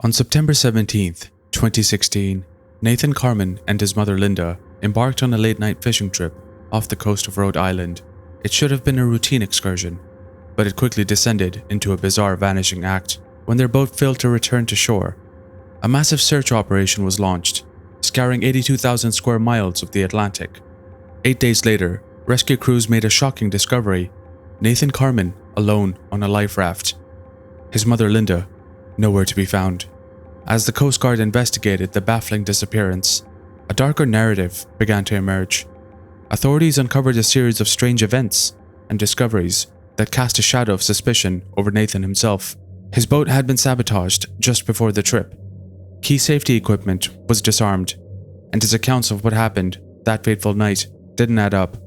On September 17th, 2016, Nathan Carman and his mother Linda embarked on a late-night fishing trip off the coast of Rhode Island. It should have been a routine excursion, but it quickly descended into a bizarre vanishing act when their boat failed to return to shore. A massive search operation was launched, scouring 82,000 square miles of the Atlantic. 8 days later, rescue crews made a shocking discovery: Nathan Carman alone on a life raft. His mother Linda nowhere to be found. As the Coast Guard investigated the baffling disappearance, a darker narrative began to emerge. Authorities uncovered a series of strange events and discoveries that cast a shadow of suspicion over Nathan himself. His boat had been sabotaged just before the trip. Key safety equipment was disarmed, and his accounts of what happened that fateful night didn't add up.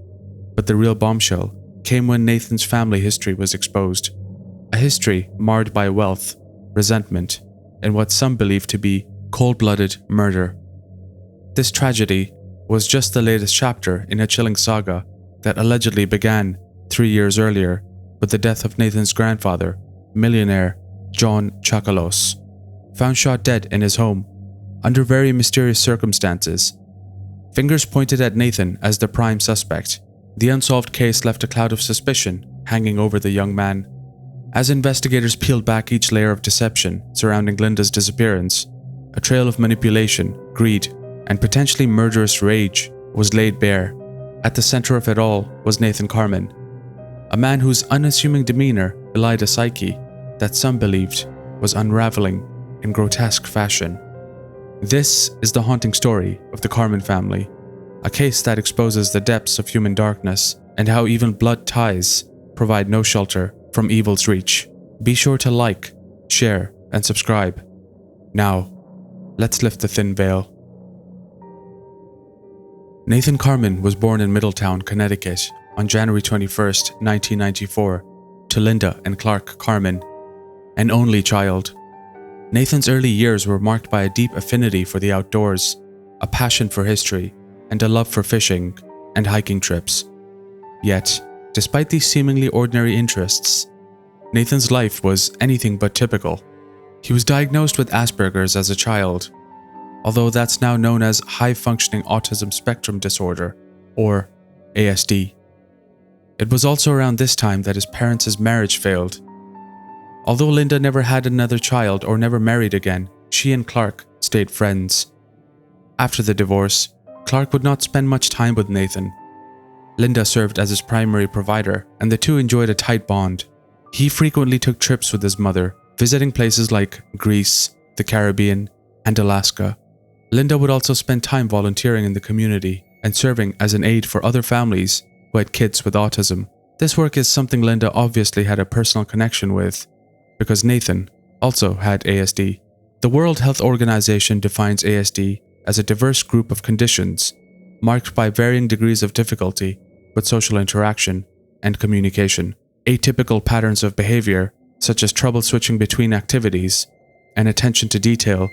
But the real bombshell came when Nathan's family history was exposed. A history marred by wealth, resentment, and what some believe to be cold-blooded murder. This tragedy was just the latest chapter in a chilling saga that allegedly began 3 years earlier with the death of Nathan's grandfather, millionaire John Chocolos, found shot dead in his home under very mysterious circumstances. Fingers pointed at Nathan as the prime suspect. The unsolved case left a cloud of suspicion hanging over the young man. As investigators peeled back each layer of deception surrounding Linda's disappearance, a trail of manipulation, greed, and potentially murderous rage was laid bare. At the center of it all was Nathan Carman, a man whose unassuming demeanor belied a psyche that some believed was unraveling in grotesque fashion. This is the haunting story of the Carman family, a case that exposes the depths of human darkness and how even blood ties provide no shelter from evil's reach. Be sure to like, share, and subscribe. Now, let's lift the thin veil. Nathan Carman was born in Middletown, Connecticut on January 21st, 1994, to Linda and Clark Carman, an only child. Nathan's early years were marked by a deep affinity for the outdoors, a passion for history, and a love for fishing and hiking trips. Yet, despite these seemingly ordinary interests, Nathan's life was anything but typical. He was diagnosed with Asperger's as a child, although that's now known as high-functioning autism spectrum disorder, or ASD. It was also around this time that his parents' marriage failed. Although Linda never had another child or never married again, she and Clark stayed friends. After the divorce, Clark would not spend much time with Nathan. Linda served as his primary provider, and the two enjoyed a tight bond. He frequently took trips with his mother, visiting places like Greece, the Caribbean, and Alaska. Linda would also spend time volunteering in the community and serving as an aide for other families who had kids with autism. This work is something Linda obviously had a personal connection with, because Nathan also had ASD. The World Health Organization defines ASD as a diverse group of conditions marked by varying degrees of difficulty with social interaction and communication. Atypical patterns of behavior, such as trouble switching between activities, and attention to detail,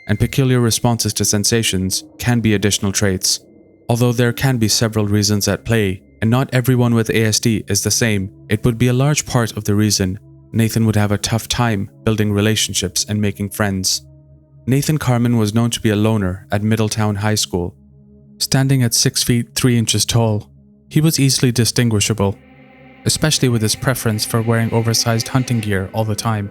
and peculiar responses to sensations, can be additional traits. Although there can be several reasons at play, and not everyone with ASD is the same, it would be a large part of the reason Nathan would have a tough time building relationships and making friends. Nathan Carman was known to be a loner at Middletown High School. Standing at 6 feet 3 inches tall, he was easily distinguishable, especially with his preference for wearing oversized hunting gear all the time.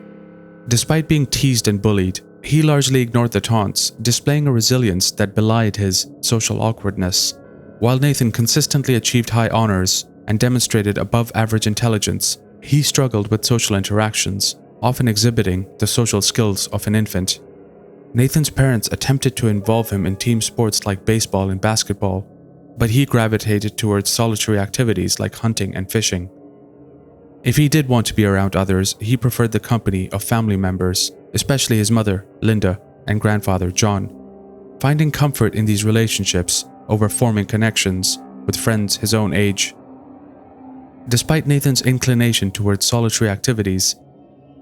Despite being teased and bullied, he largely ignored the taunts, displaying a resilience that belied his social awkwardness. While Nathan consistently achieved high honors and demonstrated above-average intelligence, he struggled with social interactions, often exhibiting the social skills of an infant. Nathan's parents attempted to involve him in team sports like baseball and basketball, but he gravitated towards solitary activities like hunting and fishing. If he did want to be around others, he preferred the company of family members, especially his mother, Linda, and grandfather, John, finding comfort in these relationships over forming connections with friends his own age. Despite Nathan's inclination towards solitary activities,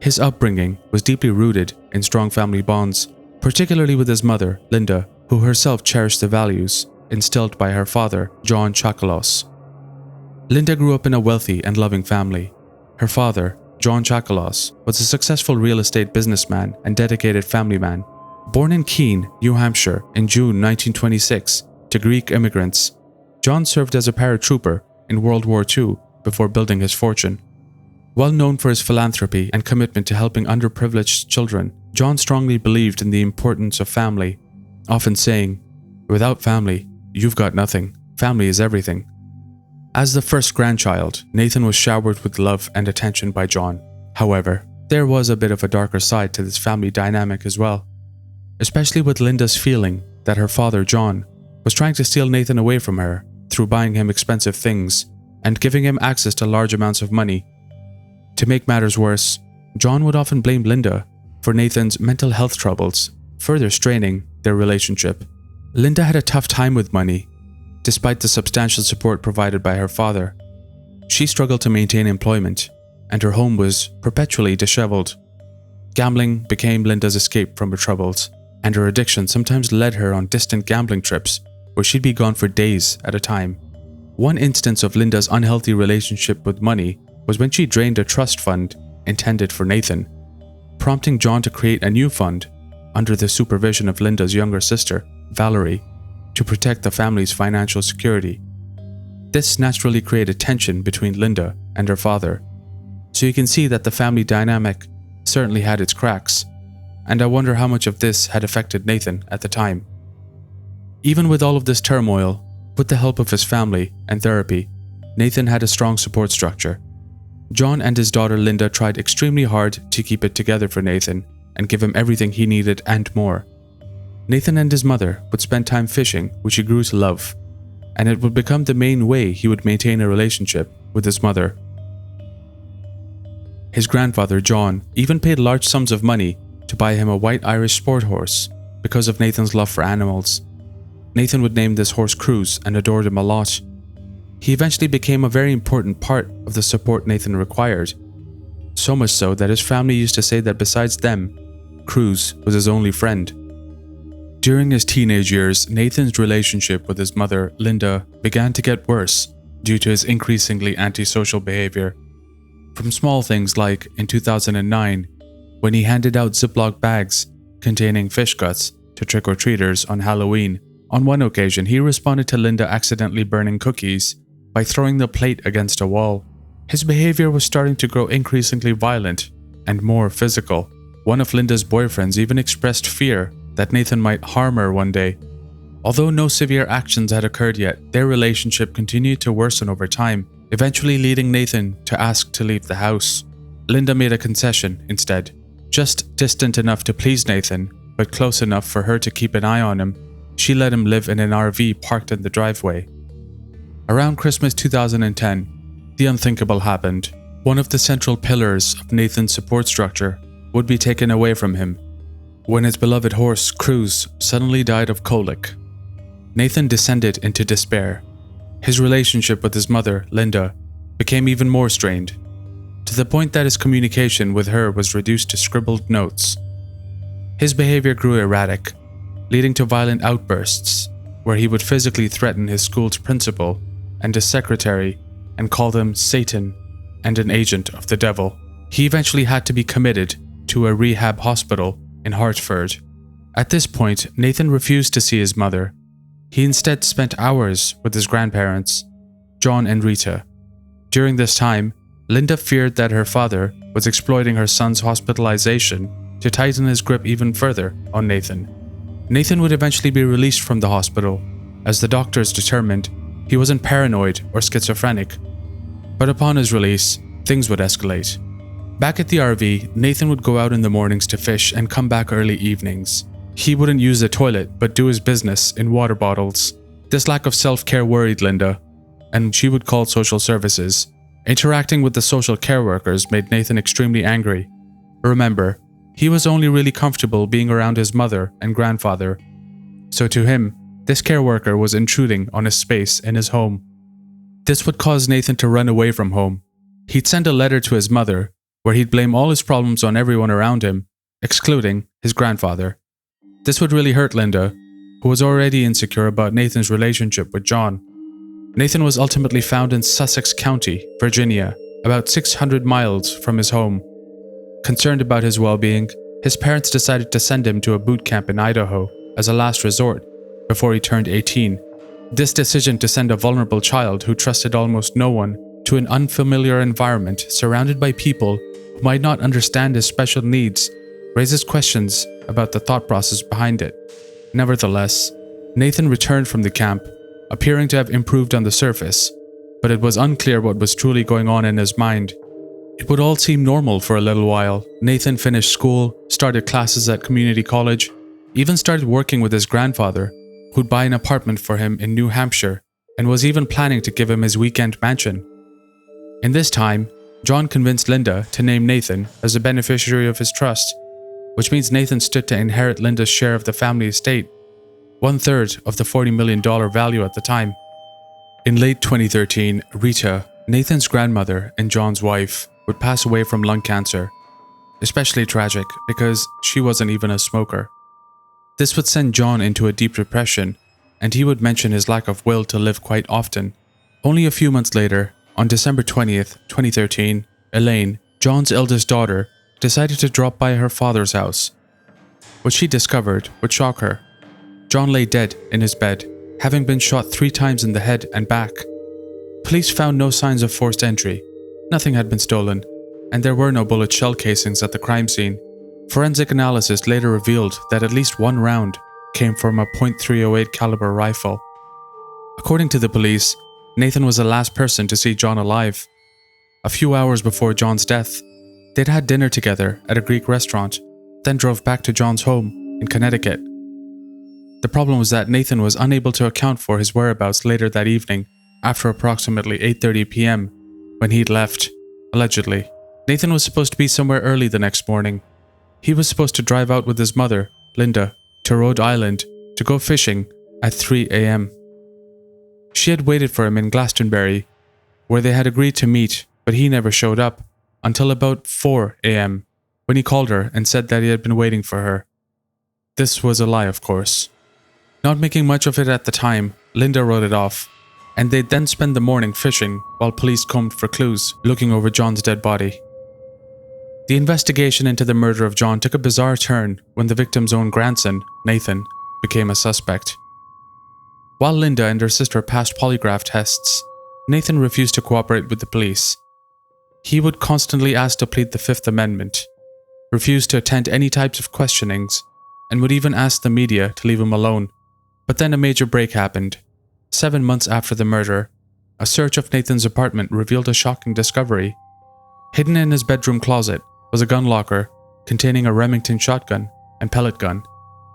his upbringing was deeply rooted in strong family bonds, particularly with his mother, Linda, who herself cherished the values instilled by her father, John Chocolos. Linda grew up in a wealthy and loving family. Her father, John Chakalos, was a successful real estate businessman and dedicated family man. Born in Keene, New Hampshire in June 1926 to Greek immigrants, John served as a paratrooper in World War II before building his fortune. Well known for his philanthropy and commitment to helping underprivileged children, John strongly believed in the importance of family, often saying, "Without family, you've got nothing. Family is everything." As the first grandchild, Nathan was showered with love and attention by John. However, there was a bit of a darker side to this family dynamic as well, especially with Linda's feeling that her father, John, was trying to steal Nathan away from her through buying him expensive things and giving him access to large amounts of money. To make matters worse, John would often blame Linda for Nathan's mental health troubles, further straining their relationship. Linda had a tough time with money, despite the substantial support provided by her father. She struggled to maintain employment, and her home was perpetually disheveled. Gambling became Linda's escape from her troubles, and her addiction sometimes led her on distant gambling trips where she'd be gone for days at a time. One instance of Linda's unhealthy relationship with money was when she drained a trust fund intended for Nathan, prompting John to create a new fund under the supervision of Linda's younger sister, Valerie, to protect the family's financial security. This naturally created tension between Linda and her father, so you can see that the family dynamic certainly had its cracks, and I wonder how much of this had affected Nathan at the time. Even with all of this turmoil, with the help of his family and therapy, Nathan had a strong support structure. John and his daughter Linda tried extremely hard to keep it together for Nathan and give him everything he needed and more. Nathan and his mother would spend time fishing, which he grew to love, and it would become the main way he would maintain a relationship with his mother. His grandfather, John, even paid large sums of money to buy him a white Irish sport horse because of Nathan's love for animals. Nathan would name this horse Cruz and adored him a lot. He eventually became a very important part of the support Nathan required, so much so that his family used to say that besides them, Cruz was his only friend. During his teenage years, Nathan's relationship with his mother, Linda, began to get worse due to his increasingly antisocial behavior. From small things like in 2009, when he handed out Ziploc bags containing fish guts to trick-or-treaters on Halloween. On one occasion, he responded to Linda accidentally burning cookies by throwing the plate against a wall. His behavior was starting to grow increasingly violent and more physical. One of Linda's boyfriends even expressed fear that Nathan might harm her one day. Although no severe actions had occurred yet, their relationship continued to worsen over time, eventually leading Nathan to ask to leave the house. Linda made a concession instead, just distant enough to please Nathan, but close enough for her to keep an eye on him. She let him live in an RV parked in the driveway. Around Christmas 2010, the unthinkable happened. One of the central pillars of Nathan's support structure would be taken away from him when his beloved horse, Cruz, suddenly died of colic. Nathan descended into despair. His relationship with his mother, Linda, became even more strained, to the point that his communication with her was reduced to scribbled notes. His behavior grew erratic, leading to violent outbursts, where he would physically threaten his school's principal and his secretary and call them Satan and an agent of the devil. He eventually had to be committed to a rehab hospital in Hartford. At this point, Nathan refused to see his mother. He instead spent hours with his grandparents, John and Rita. During this time, Linda feared that her father was exploiting her son's hospitalization to tighten his grip even further on Nathan. Nathan would eventually be released from the hospital, as the doctors determined he wasn't paranoid or schizophrenic. But upon his release, things would escalate. Back at the RV, Nathan would go out in the mornings to fish and come back early evenings. He wouldn't use the toilet, but do his business in water bottles. This lack of self-care worried Linda, and she would call social services. Interacting with the social care workers made Nathan extremely angry. Remember, he was only really comfortable being around his mother and grandfather, so to him, this care worker was intruding on his space in his home. This would cause Nathan to run away from home. He'd send a letter to his mother, where he'd blame all his problems on everyone around him, excluding his grandfather. This would really hurt Linda, who was already insecure about Nathan's relationship with John. Nathan was ultimately found in Sussex County, Virginia, about 600 miles from his home. Concerned about his well-being, his parents decided to send him to a boot camp in Idaho as a last resort before he turned 18. This decision to send a vulnerable child who trusted almost no one to an unfamiliar environment surrounded by people who might not understand his special needs raises questions about the thought process behind it. Nevertheless, Nathan returned from the camp, appearing to have improved on the surface, but it was unclear what was truly going on in his mind. It would all seem normal for a little while. Nathan finished school, started classes at community college, even started working with his grandfather, who'd buy an apartment for him in New Hampshire, and was even planning to give him his weekend mansion. In this time, John convinced Linda to name Nathan as a beneficiary of his trust, which means Nathan stood to inherit Linda's share of the family estate, 1/3 of the $40 million value at the time. In late 2013, Rita, Nathan's grandmother and John's wife, would pass away from lung cancer, especially tragic because she wasn't even a smoker. This would send John into a deep depression, and he would mention his lack of will to live quite often. Only a few months later, on December 20th, 2013, Elaine, John's eldest daughter, decided to drop by her father's house. What she discovered would shock her. John lay dead in his bed, having been shot 3 times in the head and back. Police found no signs of forced entry. Nothing had been stolen, and there were no bullet shell casings at the crime scene. Forensic analysis later revealed that at least 1 round came from a .308 caliber rifle. According to the police, Nathan was the last person to see John alive. A few hours before John's death, they'd had dinner together at a Greek restaurant, then drove back to John's home in Connecticut. The problem was that Nathan was unable to account for his whereabouts later that evening, after approximately 8:30 p.m. when he'd left, allegedly. Nathan was supposed to be somewhere early the next morning. He was supposed to drive out with his mother, Linda, to Rhode Island to go fishing at 3 a.m. She had waited for him in Glastonbury, where they had agreed to meet, but he never showed up until about 4 a.m. when he called her and said that he had been waiting for her. This was a lie, of course. Not making much of it at the time, Linda wrote it off, and they'd then spend the morning fishing while police combed for clues, looking over John's dead body. The investigation into the murder of John took a bizarre turn when the victim's own grandson, Nathan, became a suspect. While Linda and her sister passed polygraph tests, Nathan refused to cooperate with the police. He would constantly ask to plead the Fifth Amendment, refused to attend any types of questionings, and would even ask the media to leave him alone. But then a major break happened. 7 months after the murder, a search of Nathan's apartment revealed a shocking discovery. Hidden in his bedroom closet was a gun locker containing a Remington shotgun and pellet gun.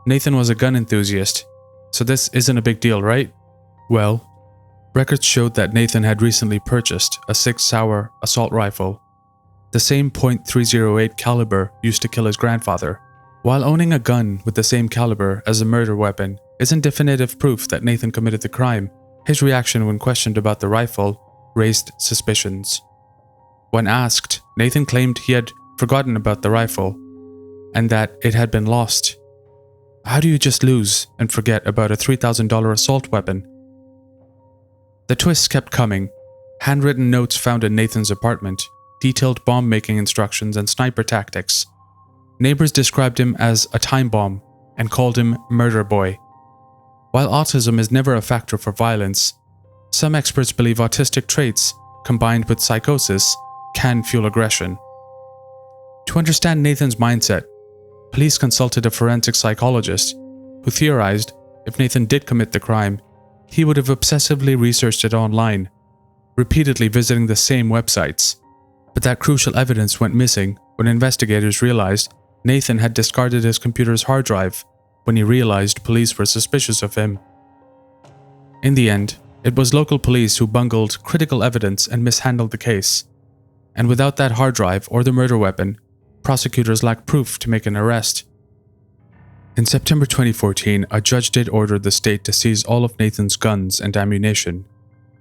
Nathan was a gun enthusiast, so this isn't a big deal, right? Well, records showed that Nathan had recently purchased a 6-Sauer assault rifle, the same .308 caliber used to kill his grandfather. While owning a gun with the same caliber as a murder weapon isn't definitive proof that Nathan committed the crime, his reaction when questioned about the rifle raised suspicions. When asked, Nathan claimed he had forgotten about the rifle and that it had been lost. How do you just lose and forget about a $3,000 assault weapon? The twists kept coming. Handwritten notes found in Nathan's apartment detailed bomb-making instructions and sniper tactics. Neighbors described him as a time bomb and called him Murder Boy. While autism is never a factor for violence, some experts believe autistic traits, combined with psychosis, can fuel aggression. To understand Nathan's mindset, police consulted a forensic psychologist who theorized if Nathan did commit the crime, he would have obsessively researched it online, repeatedly visiting the same websites. But that crucial evidence went missing when investigators realized Nathan had discarded his computer's hard drive when he realized police were suspicious of him. In the end, it was local police who bungled critical evidence and mishandled the case. And without that hard drive or the murder weapon, prosecutors lacked proof to make an arrest. In September 2014, a judge did order the state to seize all of Nathan's guns and ammunition,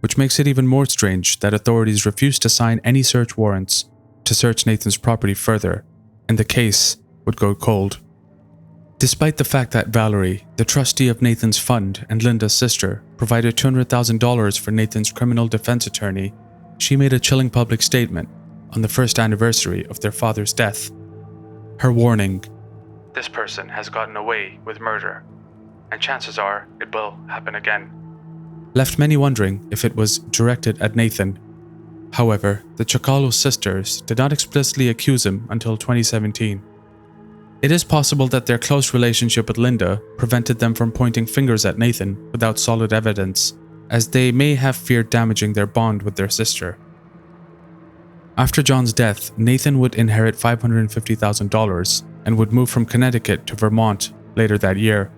which makes it even more strange that authorities refused to sign any search warrants to search Nathan's property further, and the case would go cold. Despite the fact that Valerie, the trustee of Nathan's fund and Linda's sister, provided $200,000 for Nathan's criminal defense attorney, she made a chilling public statement on the first anniversary of their father's death. Her warning, "This person has gotten away with murder, and chances are it will happen again," left many wondering if it was directed at Nathan. However, the Chocalo sisters did not explicitly accuse him until 2017. It is possible that their close relationship with Linda prevented them from pointing fingers at Nathan without solid evidence, as they may have feared damaging their bond with their sister. After John's death, Nathan would inherit $550,000 and would move from Connecticut to Vermont later that year.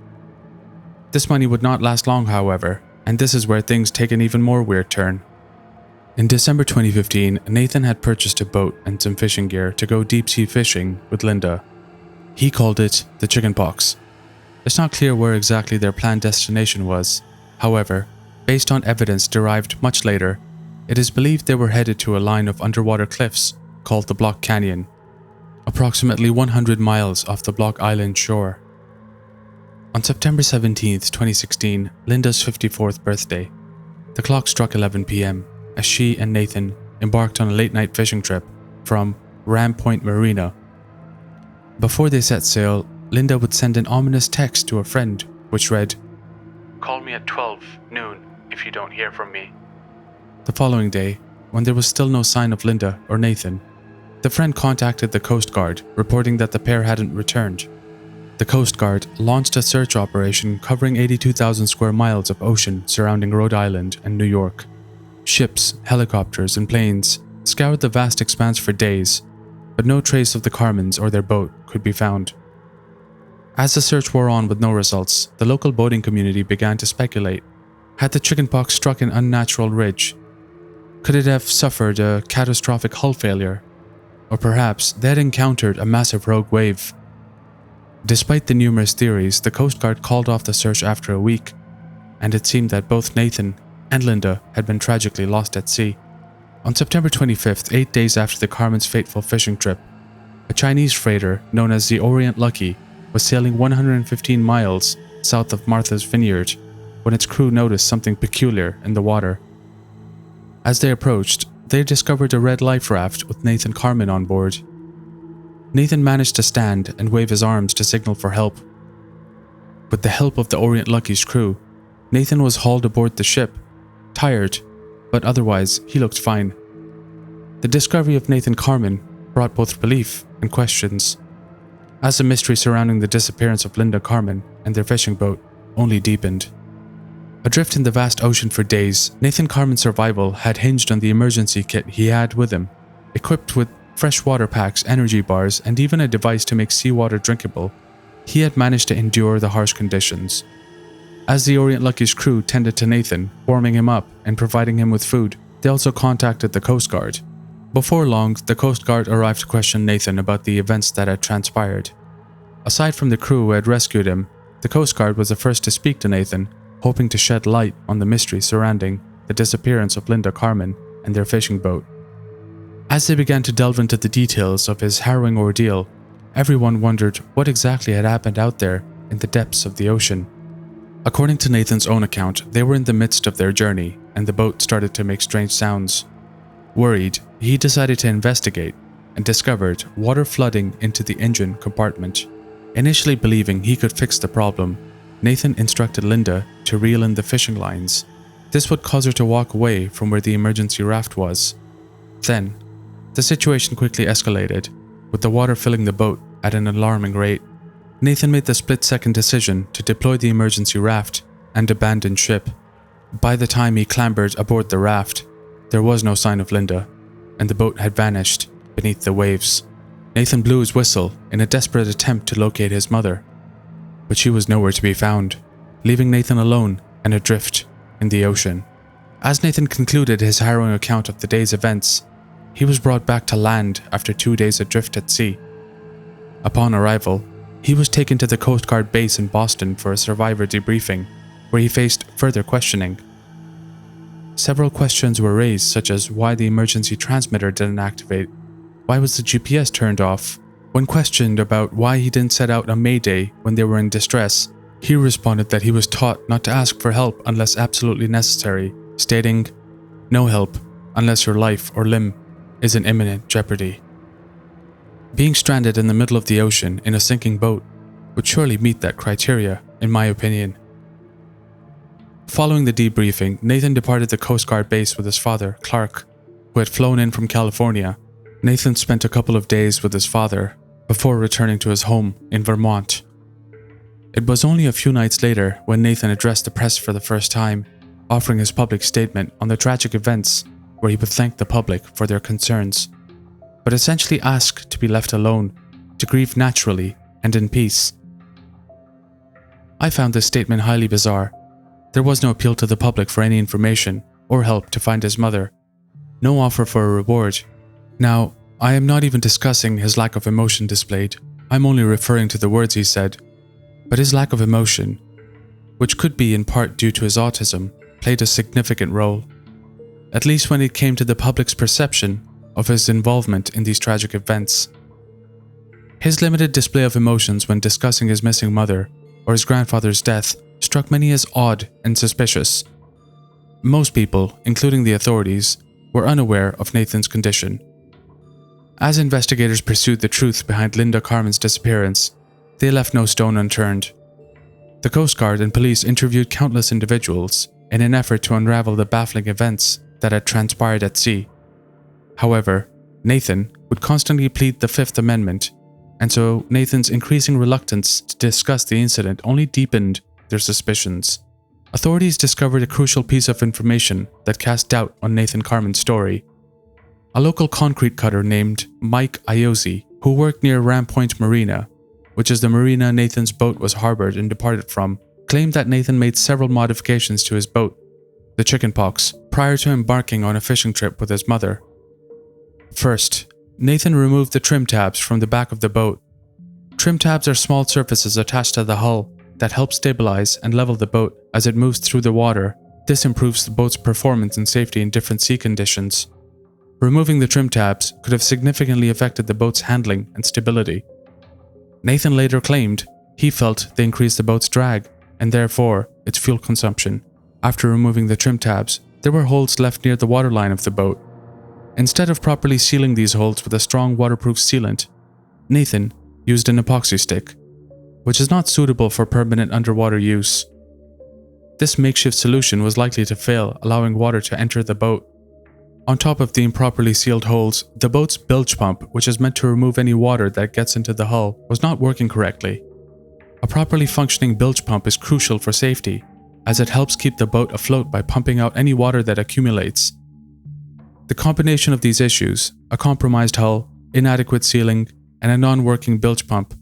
This money would not last long, however, and this is where things take an even more weird turn. In December 2015, Nathan had purchased a boat and some fishing gear to go deep-sea fishing with Linda. He called it the Chickenpox. It's not clear where exactly their planned destination was. However, based on evidence derived much later, it is believed they were headed to a line of underwater cliffs called the Block Canyon, approximately 100 miles off the Block Island shore. On September 17, 2016, Linda's 54th birthday, the clock struck 11 p.m. as she and Nathan embarked on a late-night fishing trip from Ram Point Marina. Before they set sail, Linda would send an ominous text to a friend, which read, "Call me at 12 noon if you don't hear from me." The following day, when there was still no sign of Linda or Nathan, the friend contacted the Coast Guard, reporting that the pair hadn't returned. The Coast Guard launched a search operation covering 82,000 square miles of ocean surrounding Rhode Island and New York. Ships, helicopters, and planes scoured the vast expanse for days, but no trace of the Carmans or their boat could be found. As the search wore on with no results, the local boating community began to speculate. Had the chickenpox struck an unnatural ridge? Could it have suffered a catastrophic hull failure? Or perhaps they had encountered a massive rogue wave? Despite the numerous theories, the Coast Guard called off the search after a week, and it seemed that both Nathan and Linda had been tragically lost at sea. On September 25th, 8 days after the Carman's fateful fishing trip, a Chinese freighter known as the Orient Lucky was sailing 115 miles south of Martha's Vineyard when its crew noticed something peculiar in the water. As they approached, they discovered a red life raft with Nathan Carman on board. Nathan managed to stand and wave his arms to signal for help. With the help of the Orient Lucky's crew, Nathan was hauled aboard the ship, tired, but otherwise he looked fine. The discovery of Nathan Carman brought both relief and questions, as the mystery surrounding the disappearance of Linda Carman and their fishing boat only deepened. Adrift in the vast ocean for days, Nathan Carman's survival had hinged on the emergency kit he had with him, equipped with fresh water packs, energy bars, and even a device to make seawater drinkable. He had managed to endure the harsh conditions. As the Orient Lucky's crew tended to Nathan, warming him up and providing him with food, they also contacted the Coast Guard. Before long, the Coast Guard arrived to question Nathan about the events that had transpired. Aside from the crew who had rescued him, the Coast Guard was the first to speak to Nathan, hoping to shed light on the mystery surrounding the disappearance of Linda Carman and their fishing boat. As they began to delve into the details of his harrowing ordeal, everyone wondered what exactly had happened out there in the depths of the ocean. According to Nathan's own account, they were in the midst of their journey and the boat started to make strange sounds. Worried, he decided to investigate and discovered water flooding into the engine compartment. Initially believing he could fix the problem, Nathan instructed Linda to reel in the fishing lines. This would cause her to walk away from where the emergency raft was. Then, the situation quickly escalated, with the water filling the boat at an alarming rate. Nathan made the split-second decision to deploy the emergency raft and abandon ship. By the time he clambered aboard the raft, there was no sign of Linda, and the boat had vanished beneath the waves. Nathan blew his whistle in a desperate attempt to locate his mother, but she was nowhere to be found, leaving Nathan alone and adrift in the ocean. As Nathan concluded his harrowing account of the day's events, he was brought back to land after 2 days adrift at sea. Upon arrival, he was taken to the Coast Guard base in Boston for a survivor debriefing, where he faced further questioning. Several questions were raised, such as why the emergency transmitter didn't activate, why was the GPS turned off. When questioned about why he didn't set out on Mayday when they were in distress, he responded that he was taught not to ask for help unless absolutely necessary, stating, "No help, unless your life or limb is in imminent jeopardy. Being stranded in the middle of the ocean in a sinking boat would surely meet that criteria, in my opinion. Following the debriefing, Nathan departed the Coast Guard base with his father, Clark, who had flown in from California. Nathan spent a couple of days with his father before returning to his home in Vermont. It was only a few nights later when Nathan addressed the press for the first time, offering his public statement on the tragic events where he would thank the public for their concerns, but essentially asked to be left alone, to grieve naturally and in peace. I found this statement highly bizarre. There was no appeal to the public for any information or help to find his mother, no offer for a reward. Now, I am not even discussing his lack of emotion displayed, I'm only referring to the words he said, but his lack of emotion, which could be in part due to his autism, played a significant role, at least when it came to the public's perception of his involvement in these tragic events. His limited display of emotions when discussing his missing mother or his grandfather's death struck many as odd and suspicious. Most people, including the authorities, were unaware of Nathan's condition. As investigators pursued the truth behind Linda Carman's disappearance, they left no stone unturned. The Coast Guard and police interviewed countless individuals in an effort to unravel the baffling events that had transpired at sea. However, Nathan would constantly plead the Fifth Amendment, and so Nathan's increasing reluctance to discuss the incident only deepened their suspicions. Authorities discovered a crucial piece of information that cast doubt on Nathan Carman's story. A local concrete cutter named Mike Iozzi, who worked near Ram Point Marina, which is the marina Nathan's boat was harbored and departed from, claimed that Nathan made several modifications to his boat, the Chickenpox, prior to embarking on a fishing trip with his mother. First, Nathan removed the trim tabs from the back of the boat. Trim tabs are small surfaces attached to the hull that help stabilize and level the boat as it moves through the water. This improves the boat's performance and safety in different sea conditions. Removing the trim tabs could have significantly affected the boat's handling and stability. Nathan later claimed he felt they increased the boat's drag and therefore its fuel consumption. After removing the trim tabs, there were holes left near the waterline of the boat. Instead of properly sealing these holes with a strong waterproof sealant, Nathan used an epoxy stick, which is not suitable for permanent underwater use. This makeshift solution was likely to fail, allowing water to enter the boat. On top of the improperly sealed holes, the boat's bilge pump, which is meant to remove any water that gets into the hull, was not working correctly. A properly functioning bilge pump is crucial for safety, as it helps keep the boat afloat by pumping out any water that accumulates. The combination of these issues, a compromised hull, inadequate sealing, and a non-working bilge pump,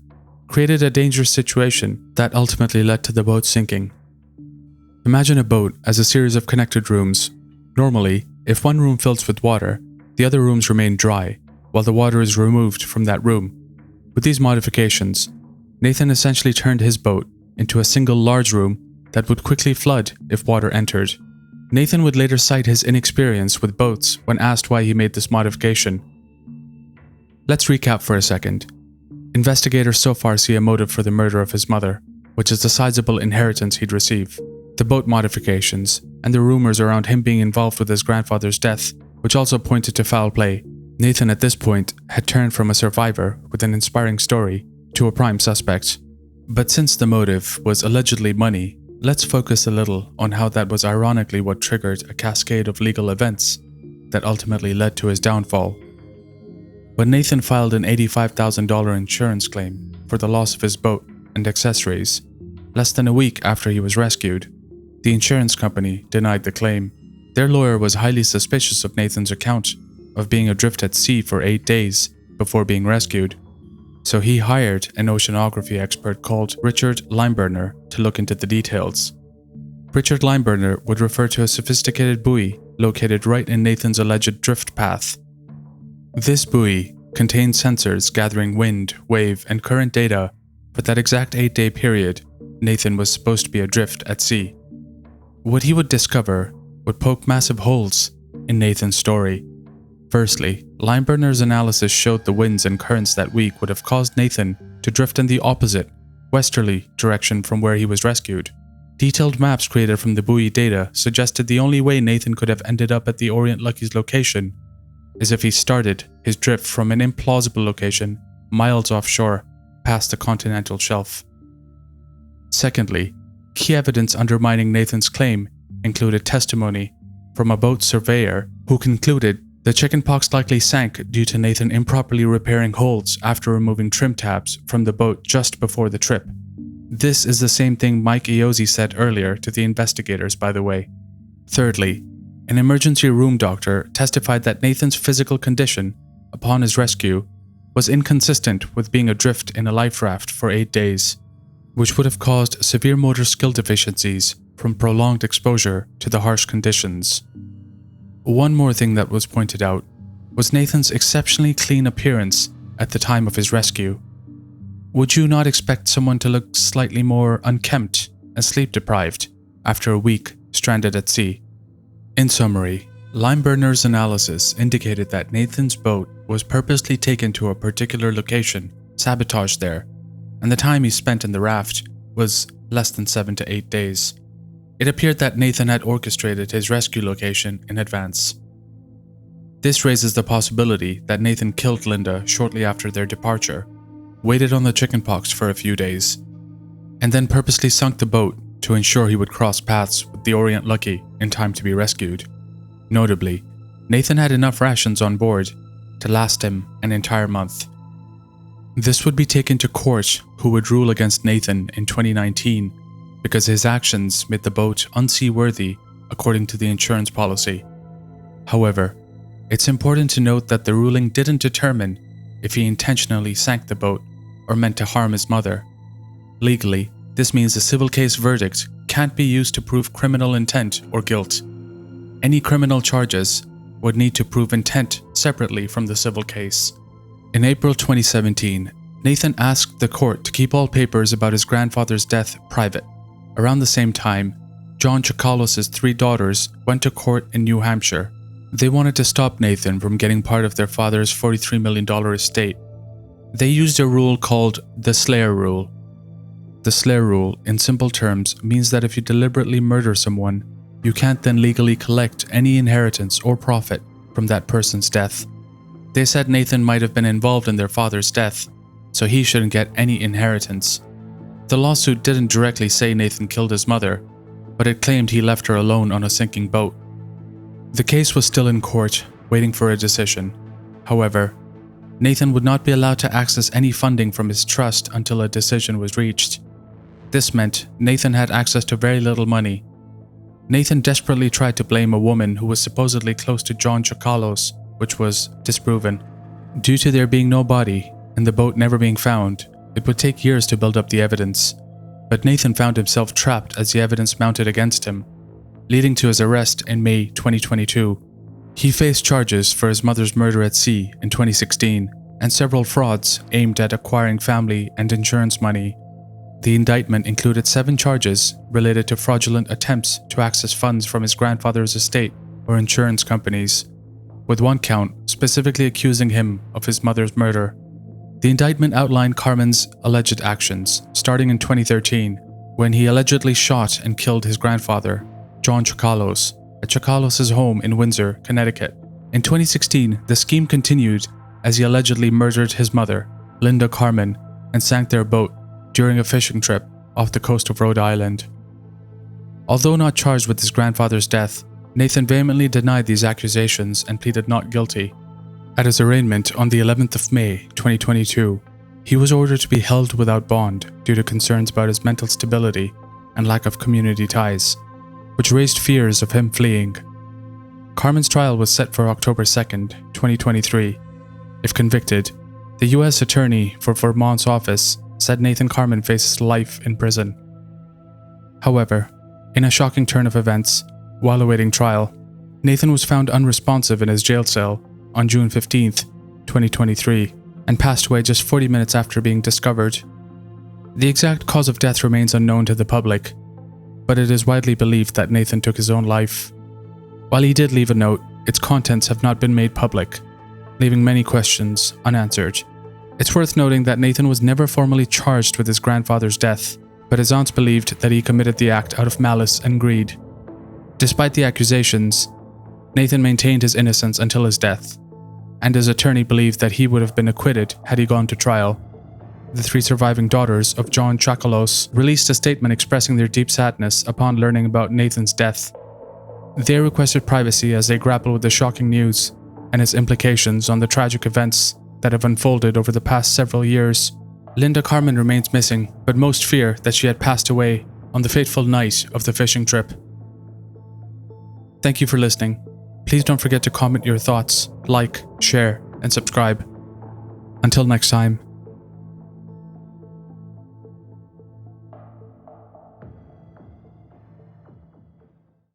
created a dangerous situation that ultimately led to the boat sinking. Imagine a boat as a series of connected rooms. Normally, if one room fills with water, the other rooms remain dry, while the water is removed from that room. With these modifications, Nathan essentially turned his boat into a single large room that would quickly flood if water entered. Nathan would later cite his inexperience with boats when asked why he made this modification. Let's recap for a second. Investigators so far see a motive for the murder of his mother, which is the sizable inheritance he'd receive, the boat modifications, and the rumors around him being involved with his grandfather's death, which also pointed to foul play. Nathan at this point had turned from a survivor with an inspiring story to a prime suspect. But since the motive was allegedly money, let's focus a little on how that was ironically what triggered a cascade of legal events that ultimately led to his downfall. When Nathan filed an $85,000 insurance claim for the loss of his boat and accessories, less than a week after he was rescued, the insurance company denied the claim. Their lawyer was highly suspicious of Nathan's account of being adrift at sea for 8 days before being rescued, so he hired an oceanography expert called Richard Limeburner to look into the details. Richard Limeburner would refer to a sophisticated buoy located right in Nathan's alleged drift path. This buoy contained sensors gathering wind, wave, and current data for that exact 8-day period Nathan was supposed to be adrift at sea. What he would discover would poke massive holes in Nathan's story. Firstly, Limeburner's analysis showed the winds and currents that week would have caused Nathan to drift in the opposite, westerly direction from where he was rescued. Detailed maps created from the buoy data suggested the only way Nathan could have ended up at the Orient Lucky's location is if he started his drift from an implausible location miles offshore past the continental shelf. Secondly, key evidence undermining Nathan's claim included testimony from a boat surveyor who concluded the chickenpox likely sank due to Nathan improperly repairing holds after removing trim tabs from the boat just before the trip. This is the same thing Mike Iozzi said earlier to the investigators, by the way. Thirdly, an emergency room doctor testified that Nathan's physical condition upon his rescue was inconsistent with being adrift in a life raft for 8 days, which would have caused severe motor skill deficiencies from prolonged exposure to the harsh conditions. One more thing that was pointed out was Nathan's exceptionally clean appearance at the time of his rescue. Would you not expect someone to look slightly more unkempt and sleep-deprived after a week stranded at sea? In summary, Limeburner's analysis indicated that Nathan's boat was purposely taken to a particular location, sabotaged there, and the time he spent in the raft was less than 7 to 8 days. It appeared that Nathan had orchestrated his rescue location in advance. This raises the possibility that Nathan killed Linda shortly after their departure, waited on the chickenpox for a few days, and then purposely sunk the boat to ensure he would cross paths with the Orient Lucky in time to be rescued. Notably, Nathan had enough rations on board to last him an entire month. This would be taken to court, who would rule against Nathan in 2019 because his actions made the boat unseaworthy according to the insurance policy. However, it's important to note that the ruling didn't determine if he intentionally sank the boat or meant to harm his mother. Legally, this means a civil case verdict can't be used to prove criminal intent or guilt. Any criminal charges would need to prove intent separately from the civil case. In April 2017, Nathan asked the court to keep all papers about his grandfather's death private. Around the same time, John Chokalos' 3 daughters went to court in New Hampshire. They wanted to stop Nathan from getting part of their father's $43 million estate. They used a rule called the Slayer Rule. The Slayer Rule, in simple terms, means that if you deliberately murder someone, you can't then legally collect any inheritance or profit from that person's death. They said Nathan might have been involved in their father's death, so he shouldn't get any inheritance. The lawsuit didn't directly say Nathan killed his mother, but it claimed he left her alone on a sinking boat. The case was still in court, waiting for a decision. However, Nathan would not be allowed to access any funding from his trust until a decision was reached. This meant Nathan had access to very little money. Nathan desperately tried to blame a woman who was supposedly close to John Chokalos, which was disproven. Due to there being no body and the boat never being found, it would take years to build up the evidence. But Nathan found himself trapped as the evidence mounted against him, leading to his arrest in May 2022. He faced charges for his mother's murder at sea in 2016 and several frauds aimed at acquiring family and insurance money. The indictment included 7 charges related to fraudulent attempts to access funds from his grandfather's estate or insurance companies, with 1 count specifically accusing him of his mother's murder. The indictment outlined Carman's alleged actions, starting in 2013, when he allegedly shot and killed his grandfather, John Chokalos, at Chokalos' home in Windsor, Connecticut. In 2016, the scheme continued as he allegedly murdered his mother, Linda Carman, and sank their boat during a fishing trip off the coast of Rhode Island. Although not charged with his grandfather's death, Nathan vehemently denied these accusations and pleaded not guilty. At his arraignment on the 11th of May 2022, he was ordered to be held without bond due to concerns about his mental stability and lack of community ties, which raised fears of him fleeing. Carman's trial was set for October 2nd, 2023. If convicted, the U.S. Attorney for Vermont's office said Nathan Carman faces life in prison. However, in a shocking turn of events, while awaiting trial, Nathan was found unresponsive in his jail cell on June 15th, 2023, and passed away just 40 minutes after being discovered. The exact cause of death remains unknown to the public, but it is widely believed that Nathan took his own life. While he did leave a note, its contents have not been made public, leaving many questions unanswered. It's worth noting that Nathan was never formally charged with his grandfather's death, but his aunts believed that he committed the act out of malice and greed. Despite the accusations, Nathan maintained his innocence until his death, and his attorney believed that he would have been acquitted had he gone to trial. The 3 surviving daughters of John Chakalos released a statement expressing their deep sadness upon learning about Nathan's death. They requested privacy as they grapple with the shocking news and its implications on the tragic events that have unfolded over the past several years. Linda Carman remains missing, but most fear that she had passed away on the fateful night of the fishing trip. Thank you for listening. Please don't forget to comment your thoughts, like, share, and subscribe. Until next time.